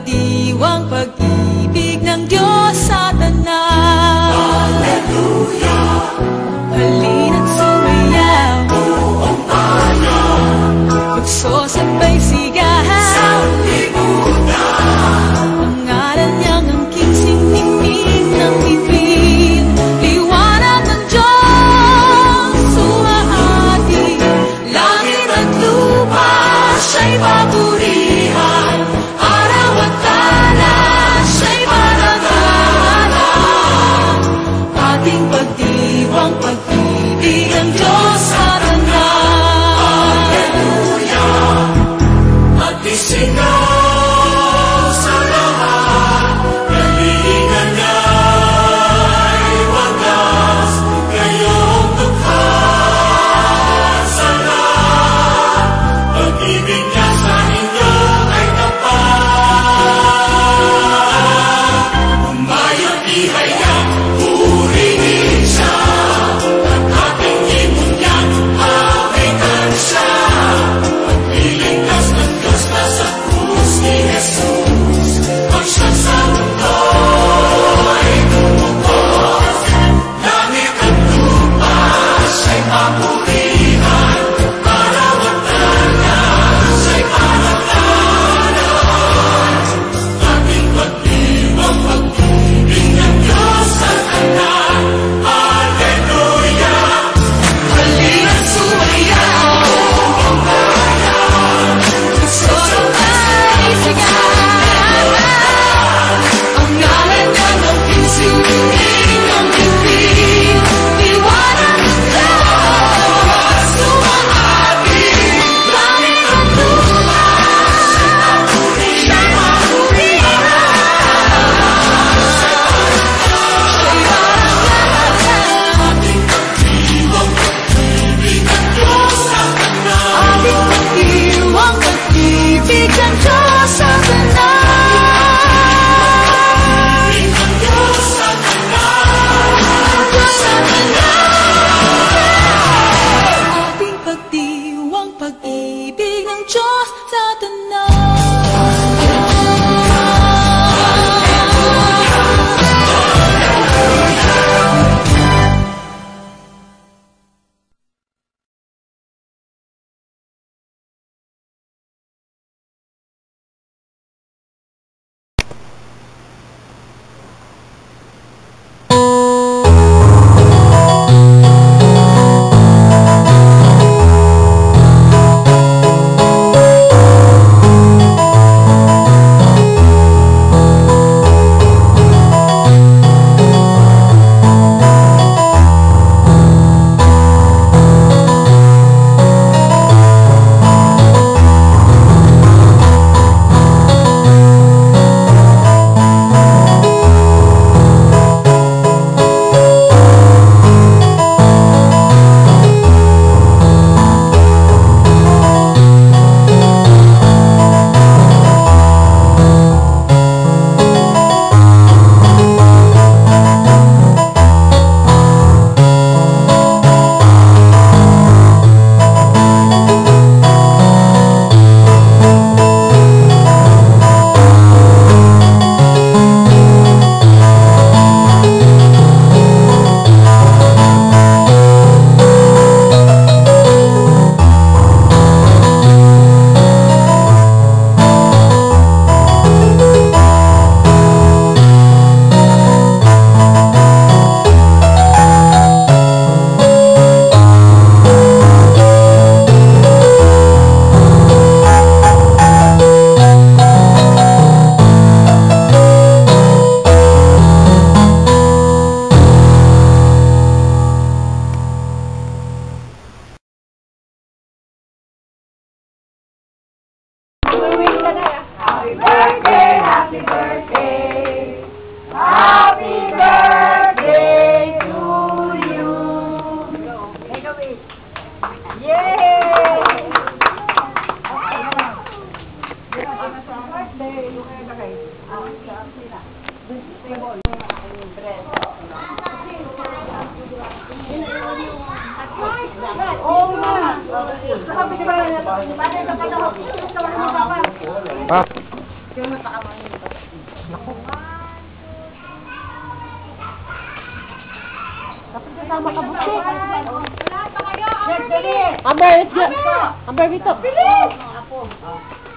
pagdiwang pag-ibig ng Diyos sa tanan. Hallelujah! Halina't sumayaw, buong bayan, magsosabay sigaw sa libutan. Ang ngalan niyang angking siningning ng bituin, liwanag ng Diyos sumahati. Langit at lupa siya'y papurihan, araw at talas siya'y panagalan. Ating pagdiwang pag-ibig ng Diyos sa tanan. Hallelujah! Magsisingaw sa lahat, galingan niya'y wagas, ngayong dukha sa lahat. Pag-ibig niya sa inyo ay tapat. Umayong ihayag, purihin siya, at ating ibon niyang hawikan siya. Pagliligtas ng Diyos na sa krus ni Jesus, ang siyang sa mundo'y tumukos. Langit at lupa siya'y papurihan, araw at talas siya'y panagalan. Ating pagdiwang pag-ibig ng Diyos sa tanan. Hallelujah! Halina't sumayaw, buong bayan, magsosabay sigaw. Ang ngalan niyang angking siningning ng bituin, liwanag ng Diyos sumahati. Langit at lupa siya'y papurihan, siya'y panagalan. Ating pagdiwang pag-ibig ng Diyos sa tanan. Ating pagdiwang pag-ibig ng Diyos sa tanan. Pag-ibig ng Diyos sa tanan. Diyos sa tanan. Ating pagdiwang pag-ibig ng Diyos sa tanan. Happy birthday, happy birthday, happy birthday to you. Make a wish. Yay! Dapat kasama ka buti. Amber, let's go. Amber, dito. Bilis!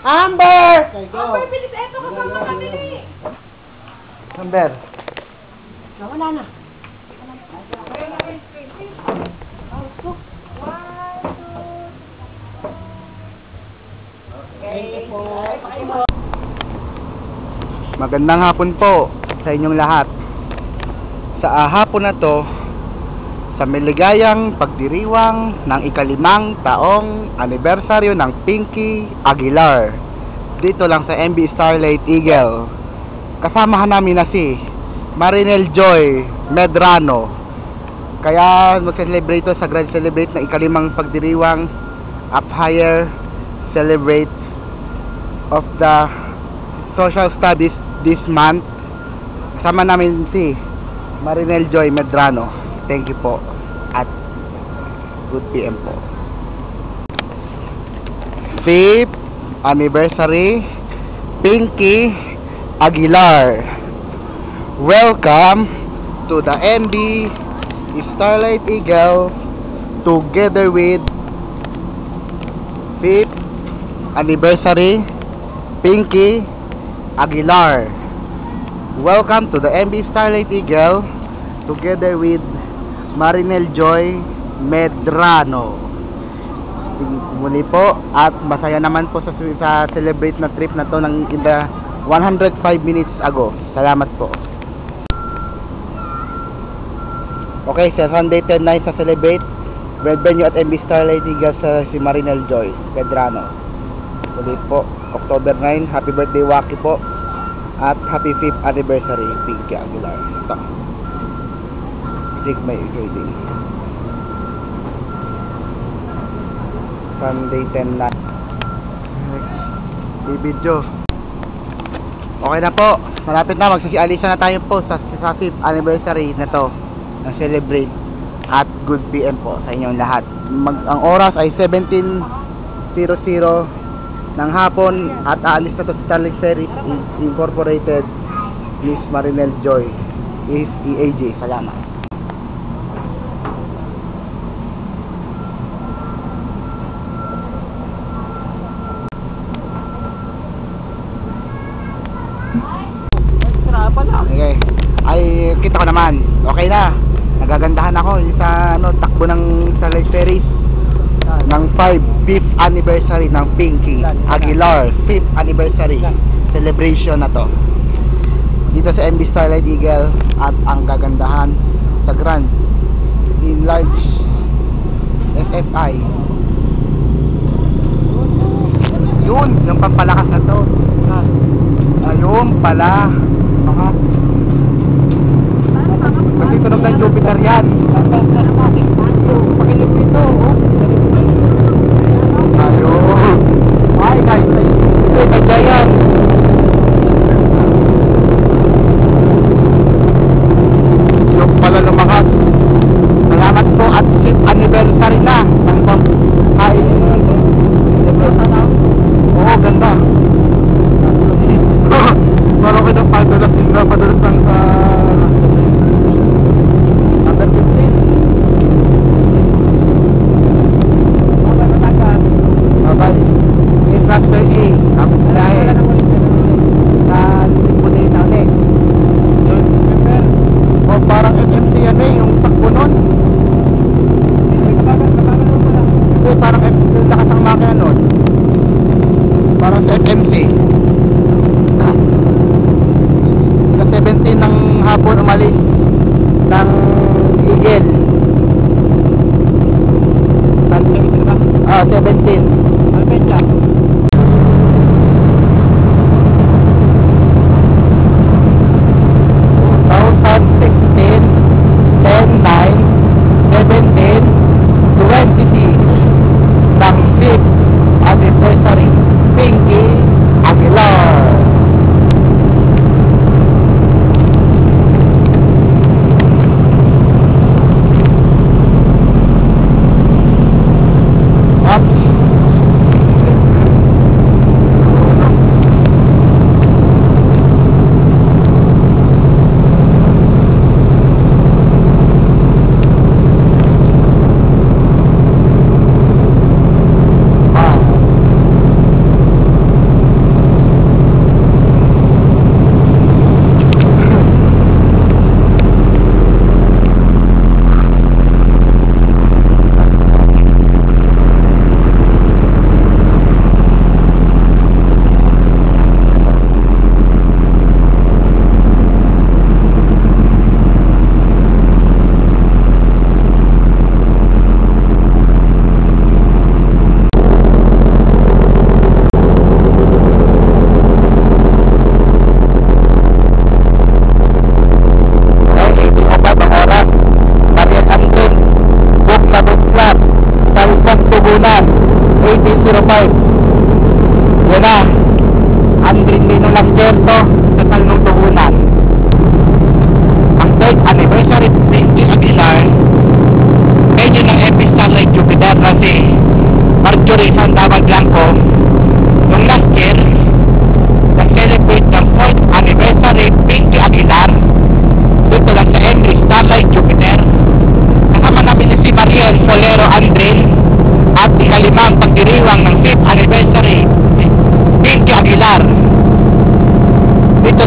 Amber! Amber, bilis. Eto, kasama ka, bilis. Amber. Wala na. Magandang hapon po sa inyong lahat. Sa hapon na to, sa maligayang pagdiriwang ng ikalimang taong anibersaryo ng Pinky Aguilar, dito lang sa MB Starlight Eagle, kasamahan namin na si Marinel Joy Medrano. Kaya mag-celebrate to sa grand celebrate ng ikalimang pagdiriwang up higher celebrate of the social studies this month. Kasama namin si Marinel Joy Medrano. Thank you po at good PM po. 5th anniversary Pinky Aguilar. Welcome to the MB Starlight Eagle together with 5th anniversary Pinky Aguilar. Welcome to the MB Starlight Eagle together with Marinel Joy Medrano. Muli po at masaya naman po sa celebrate na trip na to ng in the 105 minutes ago. Salamat po. Okay, sa Sunday 10 night sa celebrate red venue at MB Starlight Eagle sa si Marinel Joy Medrano. Muli po, October 9, happy birthday Waki po at happy 5th anniversary Pinky Aguilar. Ito, take my grading. Sunday 10 night. Video. Okay na po, malapit na, magsisialisa na tayo po sa 5th anniversary na to na celebrate at good PM po sa inyong lahat. Ang oras ay 17:00 ng hapon at aalis na to sa Starlight Ferries Incorporated. Miss Marinel Joy is EAJ. Salamat. Okay. Ay, kita ko naman. Okay na. Nagagandahan ako yung sa takbo ng Starlight Ferries ng 5th anniversary ng Pinky Aguilar. 5th anniversary celebration na to dito sa MB Starlight Eagle at ang gagandahan sa Grand in large SFI. Yun, yung pampalakas na to. Ayun pala. Kasi tunog ng Jupiter yan. Pakilip dito. Ayun. Ay, guys. Ay, kaya yan. Yung pala lumakas. Salamat po at 5th anniversary na. Ay, oo, ganda. Parang kayo ng padulas lang sa number 15. Bye-bye. Infrastructure A. Tapos na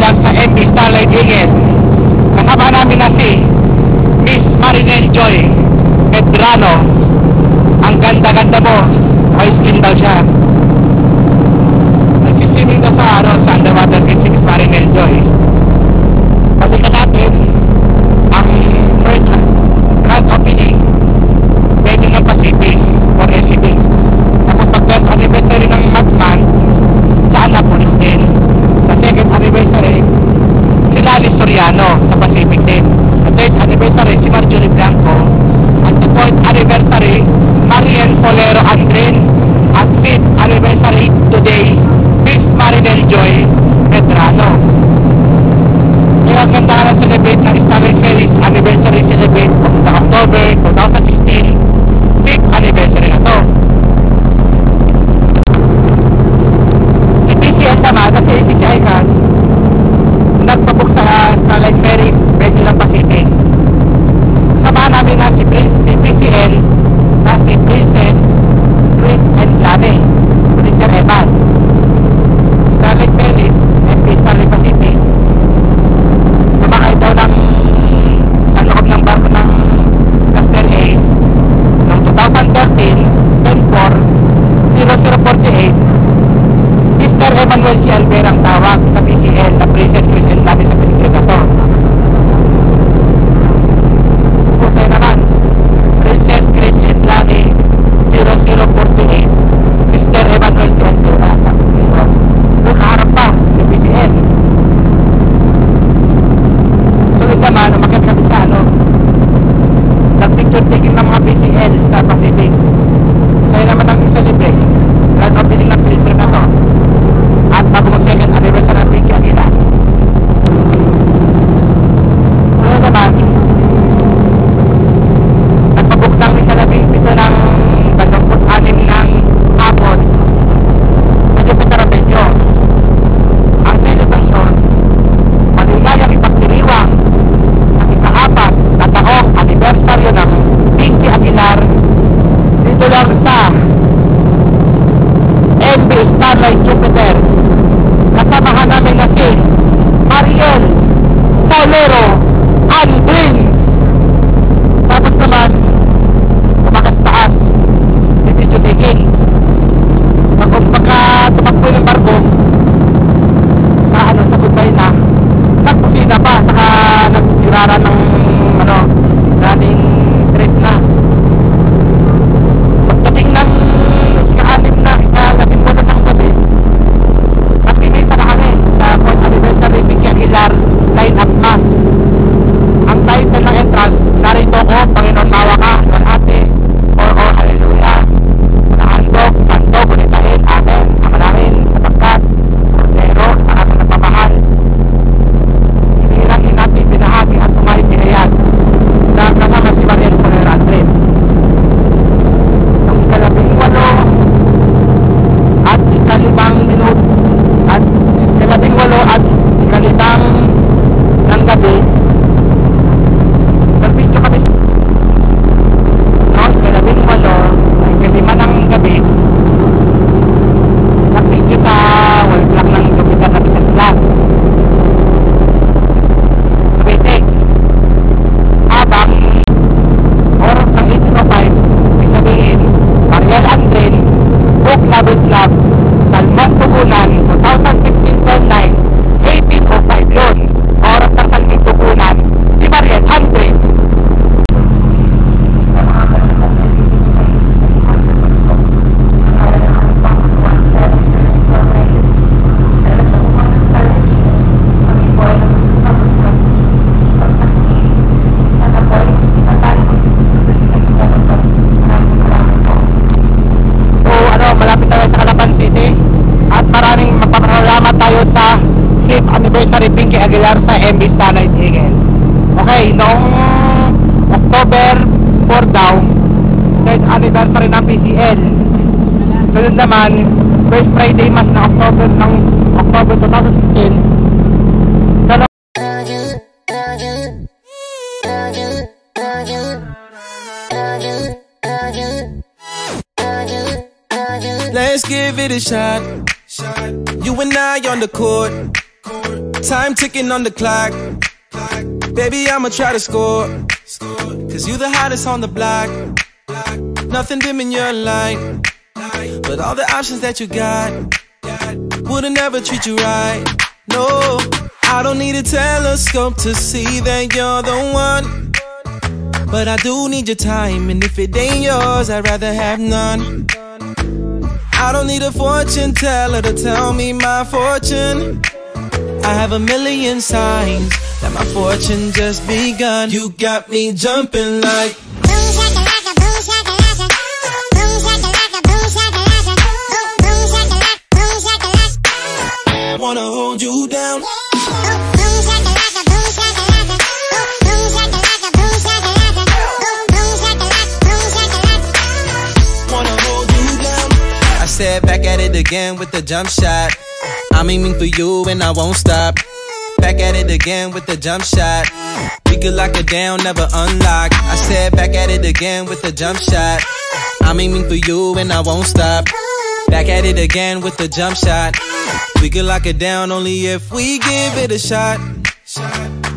Aguilar sa MB Starlight Eagle. Kasama namin na si Miss Marinel Joy Medrano. Ang ganda-ganda mo, may skin daw siya. Nagsiswimming daw sa underwater kit si Miss Marinel Joy. Balikan natin ang first grand opening venue ng Pacific for SCB. Tapos pag-first anniversary ng Matman sa Annapolis din. Sa second anniversary si Lali Soriano sa Pacific din. Sa third anniversary si Marjorie Blanco. At sa fourth anniversary Mariel Polero Andrin. At fifth anniversary today Miss Marinel Joy Medrano. Kaya ang ganda na celebrate ng Starlight Ferries anniversary celebrate sa October 2016 5th anniversary na to. Si PCL naman kasi PCI ka nagpabuk sa Starlight Ferry Venue ng Pacific. Samahan namin na si PCL na si Princess Chris and Lani Mr. Evan Starlight Ferry MP Starlight Pacific. Sumakay daw ng sa loob ng barko ng Castel A noong 2013 10-4-0048. Mr. Emmanuel C. Alvera ang tawag sa PCL na Princess Chris and Lani sa pelikula na to. Pusay naman Princess Chris and Lani 0048 Mr. Emmanuel C. Alvera sa pelikula. Nakaharap pa sa PCL. Sunod naman, umakit kami sa nag-picture taking ng mga PCL sa Pacific. Kaya naman ang celebrate grand opening ng pelikula na to. At bago mag-second anniversary ng Pinky Aguilar. Sunod naman, nagpabook lang rin sa 17 ng 26 ng hapon. Medyo Petarabedyo. Ang celebration, maligayang ipagdiriwang ang ika-4 na taong anibersaryo ng Pinky Aguilar dito lang sa MB Starlight Jupiter. Kasamahan namin na si Mariel Polero Andrin. Tapos naman tumakas taas si Video Taking. Tapos pagka tumakbo ng barko sa sa goodbye na nagpusina pa saka nagsirara ng running trip na. Pagdating ng ika-6 na ika-18 ng gabi nagpimita na kami sa 4th anniversary Pinky Aguilar line-up mass. Ang title ng entrance, narito ko, Panginoon mawa ka, Lord Ate, or Hallelujah. Nahandog, santo, gunitahin, amen, ama namin, sapagkat, Cordero, sa ating nagpamahal. Hinirang natin, binahagi at sumahit binayad. Na kasama si Mariel Polero Andrin. Ang ika-18 at ika-5 minute at ika-18 at ika-5 ng gabi nag-video kami ika-18 ika-5 ng gabi nag-video sa wall clock ng Jupiter na Business Class Sabitek habang oras ng 18:05 isabihin Mariel Andrin book Labit Lab Salmon Tugunan 2015-09 18:05 yun oras ng Salmon Tugunan si Mariel Andrin. Malapit tayo sa Calapan City at maraming magpapasalamat tayo sa 5th anniversary Pinky Aguilar sa MB Starlight Eagle. Okay, noong October 4 daw 3rd anniversary ng PCL. Sunod naman first Friday Mass na October 2016. Let's give it a shot. You and I on the court. Time ticking on the clock. Baby, I'ma try to score. Cause you the hottest on the block. Nothing dim in your light. But all the options that you got wouldn't ever treat you right. No, I don't need a telescope to see that you're the one. But I do need your time, and if it ain't yours, I'd rather have none. I don't need a fortune teller to tell me my fortune. I have a million signs that my fortune just begun. You got me jumping like Boom shakalaka, boom shakalaka. Boom shakalaka, boom shakalaka. Boom shakalaka, boom shakalaka. wanna hold you down. Boom shakalaka, boom shakalaka. Boom shakalaka, boom shakalaka. Boom shakalaka, boom shakalaka. Wanna hold you down. I said back at it again with the jump shot. I'm aiming for you and I won't stop. Back at it again with the jump shot. We could lock it down, never unlock. I said back at it again with the jump shot. I'm aiming for you and I won't stop. Back at it again with the jump shot. We could lock it down only if we give it a shot.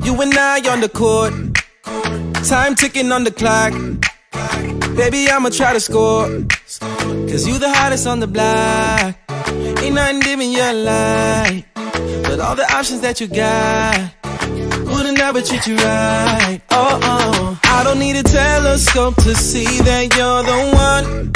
You and I on the court. Time ticking on the clock. Baby, I'ma try to score. Cause you the hottest on the block. Ain't nothing dim in your light. But all the options that you got wouldn't ever treat you right. Oh, oh. I don't need a telescope to see that you're the one.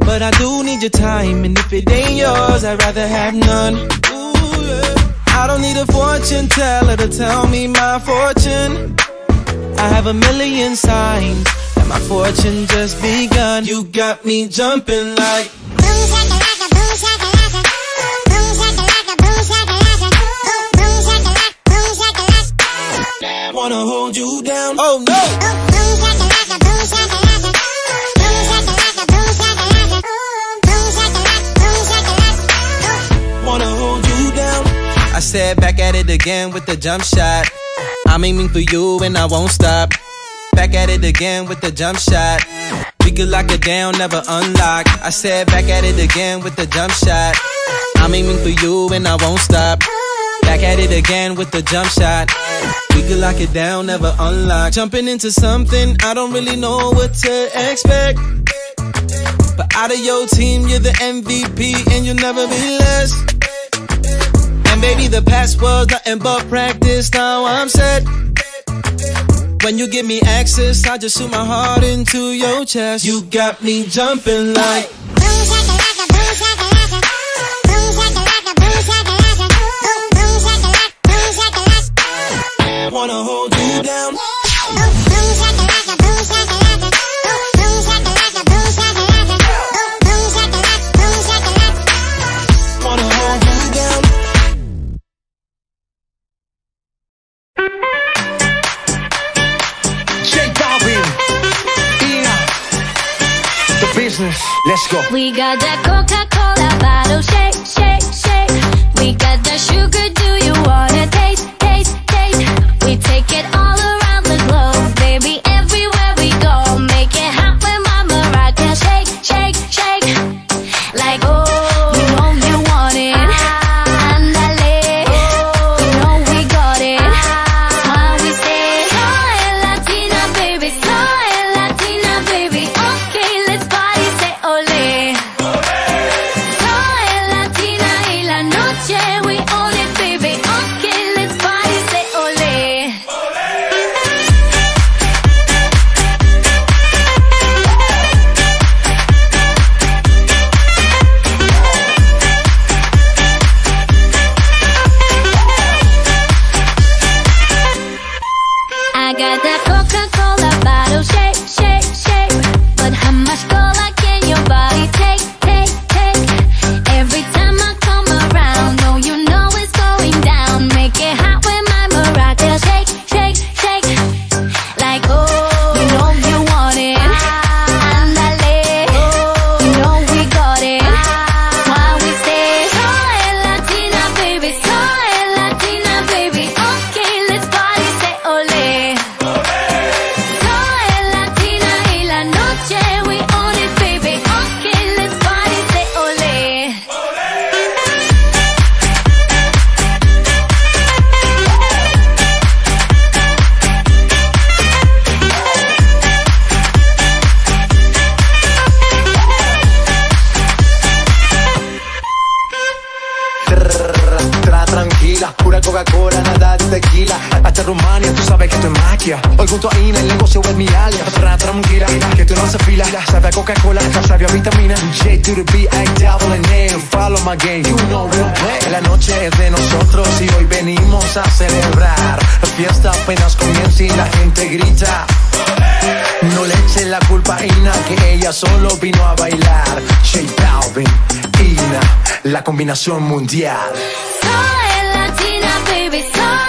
But I do need your time, and if it ain't yours, I'd rather have none. Ooh, yeah. I don't need a fortune teller to tell me my fortune. I have a million signs that my fortune just begun. You got me jumping like Boom shakalaka, boom shakalaka. Boom shakalaka, boom shakalaka. Boom shakalaka, boom shakalaka. wanna hold you down. Oh no! Boom shakalaka, boom shakalaka. Boom shakalaka, boom shakalaka. Boom shakalaka, boom shakalaka. Wanna hold you down. I said back at it again with the jump shot. I'm aiming for you and I won't stop. Back at it again with the jump shot. We could lock it down, never unlock. I said back at it again with the jump shot. I'm aiming for you and I won't stop. Back at it again with the jump shot. We could lock it down, never unlock. Jumping into something, I don't really know what to expect. But out of your team, you're the MVP and you'll never be less. And baby, the past was nothing but practice, now I'm set. When you give me access, I just shoot my heart into your chest. You got me jumping like Boom shakalaka, boom shakalaka. Boom shakalaka, boom shakalaka. Boom shakalaka, boom shakalaka. wanna hold you down. Boom shakalaka, boom shakalaka. Boom shakalaka, boom shakalaka. Boom shakalaka, boom shakalaka. Wanna hold you down. J Balvin, Ina, the business. Let's go. We got that Coca-Cola bottle, shake, shake, shake. We got that sugar, do you wanna taste, taste, taste? We take it all around the globe, baby, everywhere we go. Make it hot when Mama rock and shake, shake, shake. Like, oh, you know you want it. Andale, you know we got it. Why we say, soy Latina, baby, soy Latina, baby. Okay, let's party, say ole. Soy Latina y la noche, we own it, baby. Coca-Cola, nada de tequila. Hasta Rumania, tú sabes que esto es magia. Hoy junto a Ina, el negocio es mi alias. Tranquila, que tú no se fila. Sabe a Coca-Cola, sabe a vitamina. J to the B, I double N. Follow my game, you know we'll play. La noche es de nosotros y hoy venimos a celebrar. La fiesta apenas comienza y la gente grita. No le eche la culpa a Ina, que ella solo vino a bailar. J Balvin, Ina, la combinación mundial. Soy latina, baby, soy